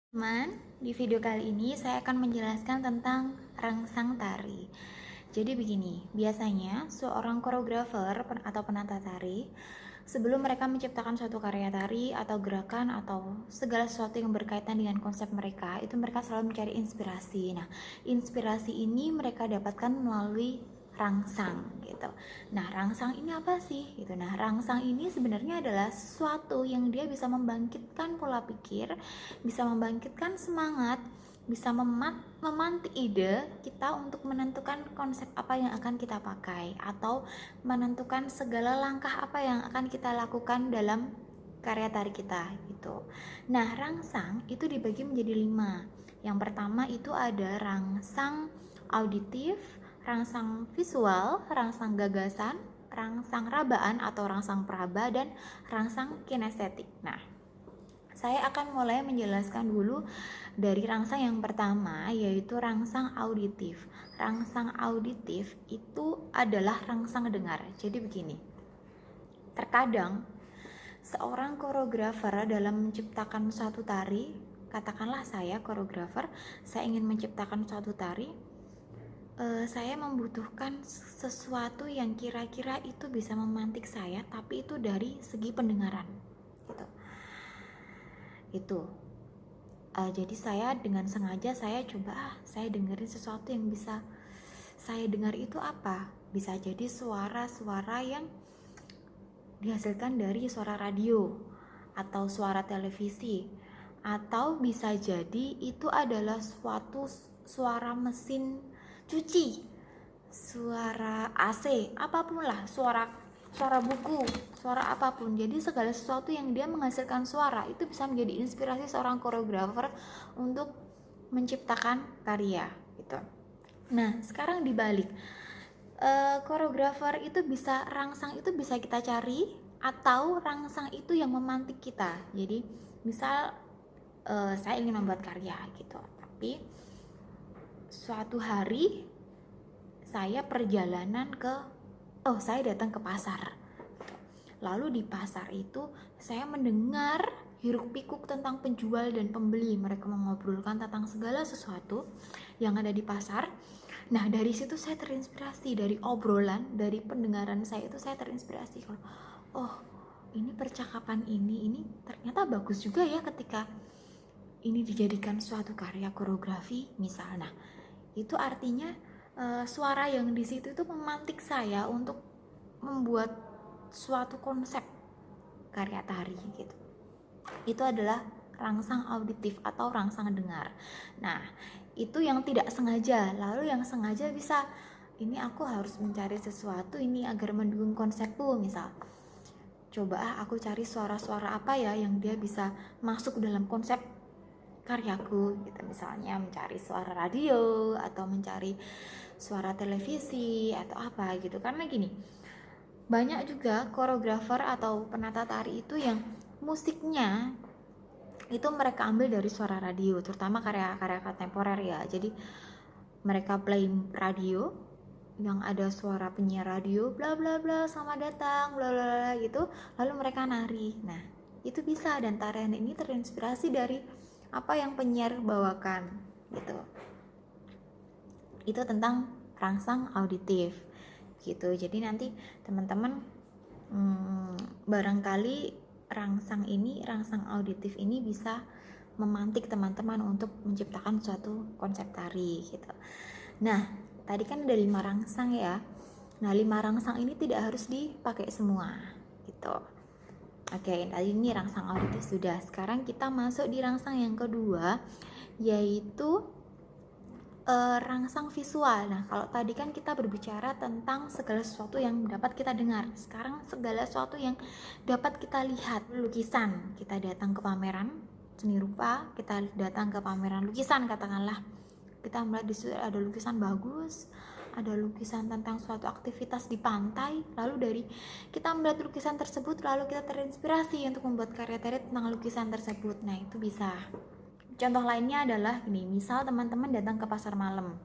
Teman, di video kali ini saya akan menjelaskan tentang rangsang tari. Jadi begini, biasanya seorang koreografer atau penata tari, sebelum mereka menciptakan suatu karya tari atau gerakan atau segala sesuatu yang berkaitan dengan konsep mereka, itu mereka selalu mencari inspirasi. Nah, inspirasi ini mereka dapatkan melalui rangsang gitu. Nah, rangsang ini apa sih? Gitu. Nah, rangsang ini sebenarnya adalah sesuatu yang dia bisa membangkitkan pola pikir, bisa membangkitkan semangat, bisa memantik ide kita untuk menentukan konsep apa yang akan kita pakai atau menentukan segala langkah apa yang akan kita lakukan dalam karya tari kita gitu. Nah, rangsang itu dibagi menjadi 5. Yang pertama itu ada rangsang auditif, rangsang visual, rangsang gagasan, rangsang rabaan atau rangsang peraba, dan rangsang kinestetik. Nah, saya akan mulai menjelaskan dulu dari rangsang yang pertama, yaitu rangsang auditif. Rangsang auditif itu adalah rangsang dengar. Jadi begini, terkadang seorang koreografer dalam menciptakan suatu tari, katakanlah saya koreografer, saya ingin menciptakan suatu tari, saya membutuhkan sesuatu yang kira-kira itu bisa memantik saya, tapi itu dari segi pendengaran gitu. Itu jadi saya dengan sengaja saya coba saya dengerin sesuatu yang bisa saya dengar. Itu apa? Bisa jadi suara-suara yang dihasilkan dari suara radio atau suara televisi, atau bisa jadi itu adalah suatu suara mesin cuci, suara AC, apapun lah, suara buku, suara apapun. Jadi segala sesuatu yang dia menghasilkan suara itu bisa menjadi inspirasi seorang koreografer untuk menciptakan karya gitu. Nah, sekarang dibalik, koreografer itu bisa, rangsang itu bisa kita cari atau rangsang itu yang memantik kita. Jadi misal saya ingin membuat karya gitu, tapi suatu hari saya perjalanan saya datang ke pasar gitu. Lalu di pasar itu saya mendengar hiruk pikuk tentang penjual dan pembeli. Mereka mengobrolkan tentang segala sesuatu yang ada di pasar. Nah, dari situ saya terinspirasi, dari obrolan, dari pendengaran saya itu saya terinspirasi kalau oh, ini percakapan ini ternyata bagus juga ya ketika ini dijadikan suatu karya koreografi misalnya. Itu artinya suara yang di situ itu memantik saya untuk membuat suatu konsep karya tari gitu. Itu adalah rangsang auditif atau rangsang dengar. Nah, itu yang tidak sengaja. Lalu yang sengaja bisa, ini aku harus mencari sesuatu ini agar mendukung konsepku. Misal, coba aku cari suara-suara apa ya yang dia bisa masuk dalam konsep karyaku gitu. Misalnya mencari suara radio atau mencari suara televisi atau apa gitu. Karena gini, banyak juga koreografer atau penata tari itu yang musiknya itu mereka ambil dari suara radio, terutama karya-karya kontemporer ya. Jadi mereka play radio yang ada suara penyiar radio bla bla bla, selamat datang bla bla bla gitu, lalu mereka nari. Nah, itu bisa, dan tarian ini terinspirasi dari apa yang penyiar bawakan gitu. Itu tentang rangsang auditif gitu. Jadi nanti teman-teman barangkali rangsang auditif ini bisa memantik teman-teman untuk menciptakan suatu konsep tari gitu. Nah, tadi kan ada 5 rangsang ya. Nah, 5 rangsang ini tidak harus dipakai semua gitu. Oke, tadi ini rangsang auditif sudah. Sekarang kita masuk di rangsang yang kedua, yaitu rangsang visual. Nah, kalau tadi kan kita berbicara tentang segala sesuatu yang dapat kita dengar. Sekarang segala sesuatu yang dapat kita lihat. Lukisan, kita datang ke pameran seni rupa, kita datang ke pameran lukisan katakanlah. Kita melihat di situ ada lukisan bagus, ada lukisan tentang suatu aktivitas di pantai, lalu dari kita melihat lukisan tersebut lalu kita terinspirasi untuk membuat karya tari tentang lukisan tersebut. Nah, itu bisa. Contoh lainnya adalah gini, misal teman-teman datang ke pasar malam,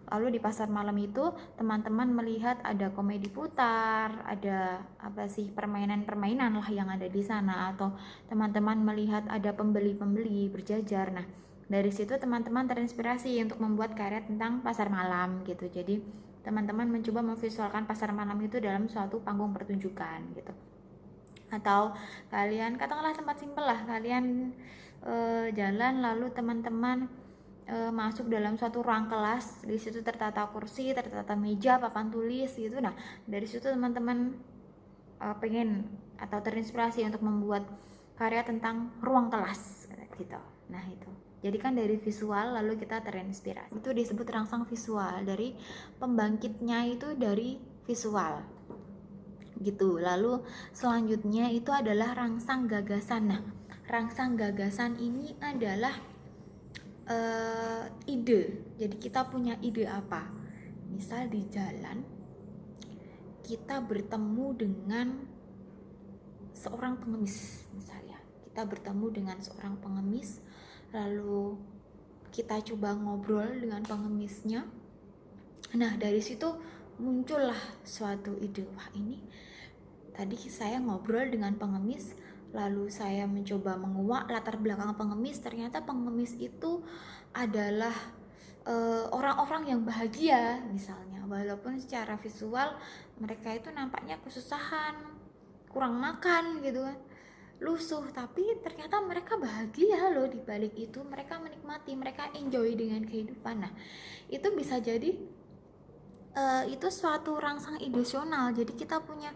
Lalu di pasar malam itu teman-teman melihat ada komedi putar, ada apa sih, permainan-permainan lah yang ada di sana, atau teman-teman melihat ada pembeli-pembeli berjajar. Nah, dari situ teman-teman terinspirasi untuk membuat karya tentang pasar malam gitu. Jadi teman-teman mencoba memvisualkan pasar malam itu dalam suatu panggung pertunjukan gitu. Atau kalian, katakanlah tempat simpel lah, kalian jalan lalu teman-teman masuk dalam suatu ruang kelas, di situ tertata kursi, tertata meja, papan tulis gitu. Nah, dari situ teman-teman pengen atau terinspirasi untuk membuat karya tentang ruang kelas gitu. Nah, itu. Jadi kan dari visual lalu kita terinspirasi. Itu disebut rangsang visual, dari pembangkitnya itu dari visual. Gitu. Lalu selanjutnya itu adalah rangsang gagasan. Nah, rangsang gagasan ini adalah ide. Jadi kita punya ide apa? Misal di jalan kita bertemu dengan seorang pengemis, misalnya kita bertemu dengan seorang pengemis, lalu kita coba ngobrol dengan pengemisnya. Nah, dari situ muncullah suatu ide. Wah, ini tadi saya ngobrol dengan pengemis, lalu saya mencoba menguak latar belakang pengemis. Ternyata pengemis itu adalah orang-orang yang bahagia misalnya, walaupun secara visual mereka itu nampaknya kesusahan, kurang makan gitu kan, lusuh, tapi ternyata mereka bahagia loh. Di balik itu mereka menikmati, mereka enjoy dengan kehidupan. Nah, itu bisa jadi itu suatu rangsang emosional. Jadi kita punya,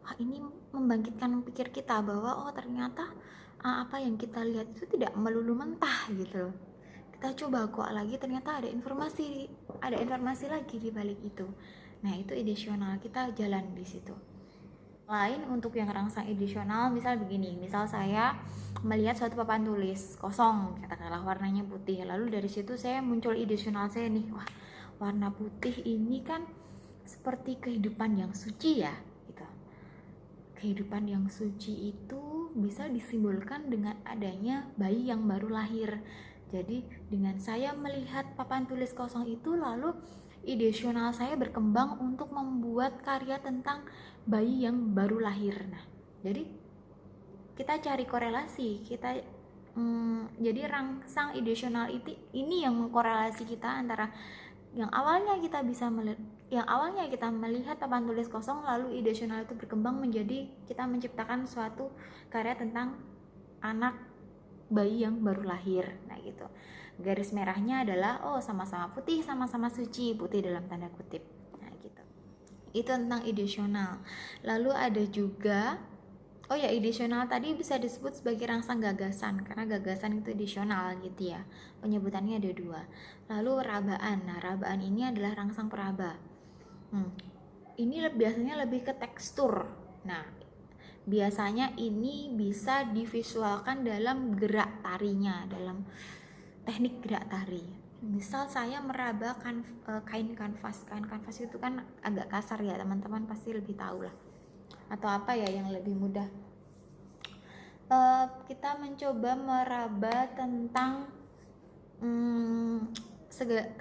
wah, ini membangkitkan pikir kita bahwa oh ternyata apa yang kita lihat itu tidak melulu mentah gitu. Kita coba kuak lagi, ternyata ada informasi lagi di balik itu. Nah, itu edisional, kita jalan di situ. Lain untuk yang rangsang edisional, misal begini, misal saya melihat suatu papan tulis kosong, katakanlah warnanya putih, lalu dari situ saya muncul edisional saya nih, wah, warna putih ini kan seperti kehidupan yang suci ya gitu. Kehidupan yang suci itu bisa disimbolkan dengan adanya bayi yang baru lahir. Jadi dengan saya melihat papan tulis kosong itu, lalu ideasional saya berkembang untuk membuat karya tentang bayi yang baru lahir. Nah, jadi kita cari korelasi, jadi rangsang ideasional ini yang mengkorelasi kita antara yang awalnya kita melihat papan tulis kosong, lalu ideasional itu berkembang menjadi kita menciptakan suatu karya tentang anak bayi yang baru lahir. Nah, gitu. Garis merahnya adalah sama-sama putih, sama-sama suci, putih dalam tanda kutip. Nah, gitu. Itu tentang ideasional. Lalu ada juga ideasional tadi bisa disebut sebagai rangsang gagasan, karena gagasan itu ideasional gitu ya. Penyebutannya ada dua. Lalu rabaan. Nah, rabaan ini adalah rangsang peraba. Ini biasanya lebih ke tekstur. Nah, biasanya ini bisa divisualkan dalam gerak tarinya, dalam teknik gerak tari. Misal saya meraba kain kanvas. Kain kanvas itu kan agak kasar ya, teman-teman pasti lebih tahu lah. Atau apa ya yang lebih mudah, kita mencoba meraba tentang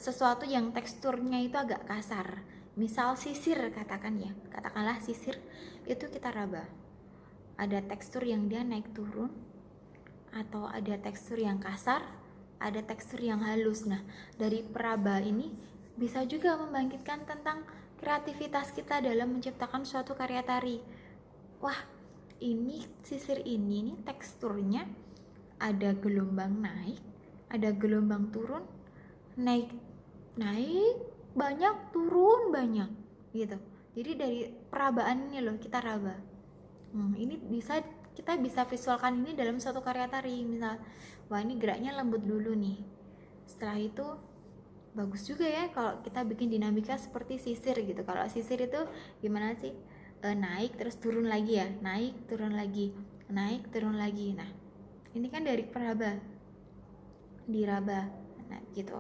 sesuatu yang teksturnya itu agak kasar. Misal sisir, katakanlah sisir itu kita raba. Ada tekstur yang dia naik turun, atau ada tekstur yang kasar, ada tekstur yang halus. Nah, dari peraba ini bisa juga membangkitkan tentang kreativitas kita dalam menciptakan suatu karya tari. Wah, ini sisir ini nih teksturnya ada gelombang naik, ada gelombang turun, naik banyak, turun banyak gitu. Jadi dari perabaan ini loh kita raba. Ini kita bisa visualkan ini dalam suatu karya tari. Misal, wah, ini geraknya lembut dulu nih, setelah itu bagus juga ya kalau kita bikin dinamika seperti sisir gitu. Kalau sisir itu gimana sih, naik terus turun lagi ya, naik turun lagi, naik turun lagi. Nah, ini kan dari peraba diraba. Nah, gitu.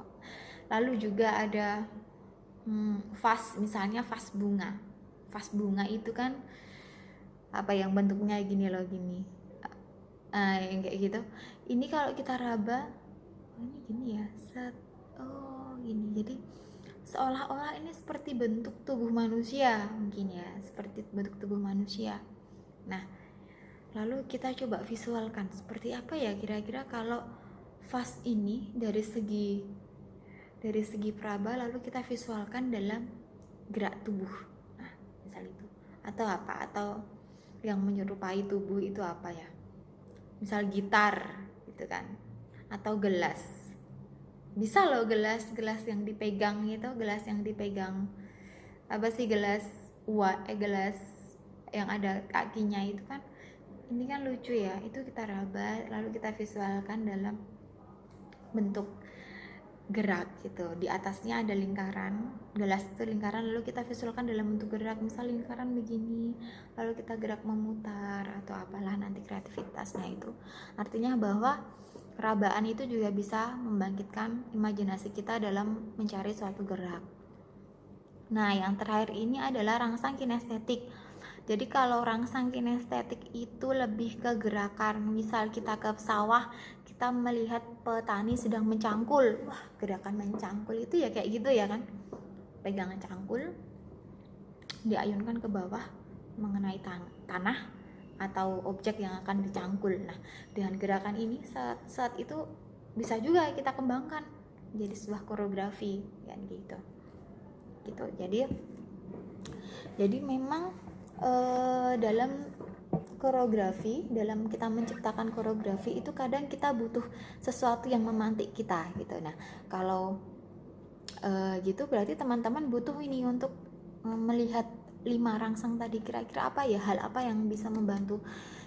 Lalu juga ada vas, misalnya vas bunga. Vas bunga itu kan apa yang bentuknya gini loh, gini, yang kayak gitu. Ini kalau kita raba, ini gini ya, gini. Jadi seolah-olah ini seperti bentuk tubuh manusia mungkin ya, seperti bentuk tubuh manusia. Nah, lalu kita coba visualkan seperti apa ya kira-kira kalau vas ini dari segi peraba, lalu kita visualkan dalam gerak tubuh. Nah, misal itu. Atau apa? Atau yang menyerupai tubuh itu apa ya? Misal gitar gitu kan. Atau gelas. Bisa loh gelas yang dipegang itu, gelas yang dipegang apa sih, gelas gelas yang ada kakinya itu kan. Ini kan lucu ya. Itu kita raba lalu kita visualkan dalam bentuk gerak gitu. Di atasnya ada lingkaran, gelas itu lingkaran, lalu kita visualkan dalam bentuk gerak, misal lingkaran begini, lalu kita gerak memutar atau apalah nanti kreativitasnya itu. Artinya bahwa perabaan itu juga bisa membangkitkan imajinasi kita dalam mencari suatu gerak. Nah, yang terakhir ini adalah rangsang kinestetik. Jadi kalau rangsang kinestetik itu lebih ke gerakan. Misal kita ke sawah, kita melihat petani sedang mencangkul. Wah, gerakan mencangkul itu ya kayak gitu ya kan. Pegangan cangkul diayunkan ke bawah mengenai tanah atau objek yang akan dicangkul. Nah, dengan gerakan ini saat itu bisa juga kita kembangkan jadi sebuah koreografi kan gitu. Jadi memang dalam koreografi, dalam kita menciptakan koreografi itu kadang kita butuh sesuatu yang memantik kita gitu. Nah, kalau gitu berarti teman-teman butuh ini untuk melihat 5 rangsang tadi, kira-kira apa ya, hal apa yang bisa membantu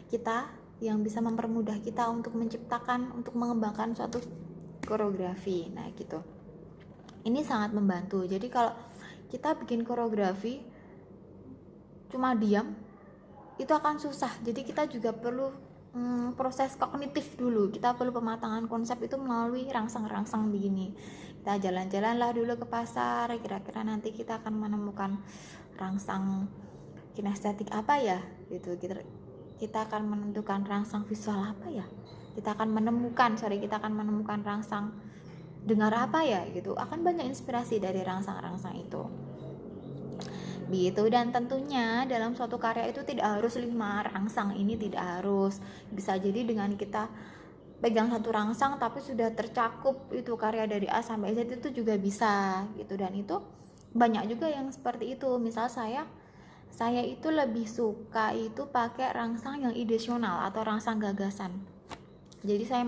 kita, yang bisa mempermudah kita untuk menciptakan, untuk mengembangkan suatu koreografi. Nah gitu, ini sangat membantu. Jadi kalau kita bikin koreografi cuma diam, itu akan susah. Jadi kita juga perlu proses kognitif dulu. Kita perlu pematangan konsep itu melalui rangsang-rangsang begini. Kita jalan-jalanlah dulu ke pasar, kira-kira nanti kita akan menemukan rangsang kinestetik apa ya gitu. Kita akan menentukan rangsang visual apa ya. Kita akan menemukan rangsang dengar apa ya gitu. Akan banyak inspirasi dari rangsang-rangsang itu. Begitu. Dan tentunya dalam suatu karya itu tidak harus 5 rangsang, ini tidak harus. Bisa jadi dengan kita pegang satu rangsang tapi sudah tercakup itu karya dari A sampai Z itu juga bisa gitu. Dan itu banyak juga yang seperti itu. Misal saya itu lebih suka itu pakai rangsang yang ideasional atau rangsang gagasan. Jadi saya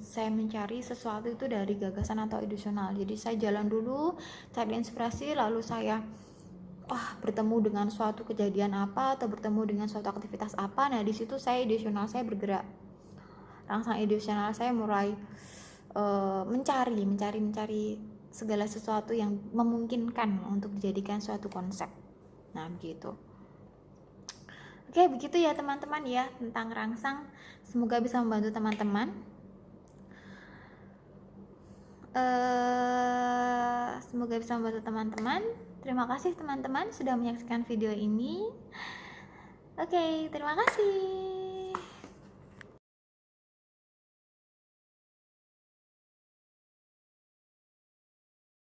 saya mencari sesuatu itu dari gagasan atau ideasional. Jadi saya jalan dulu, cari inspirasi, lalu saya bertemu dengan suatu kejadian apa atau bertemu dengan suatu aktivitas apa. Nah, di situ ideasional saya bergerak. Rangsang ideasional saya mulai mencari segala sesuatu yang memungkinkan untuk dijadikan suatu konsep. Nah, begitu. Oke, begitu ya teman-teman ya tentang rangsang. Semoga bisa membantu teman-teman. Terima kasih teman-teman sudah menyaksikan video ini. Oke, terima kasih.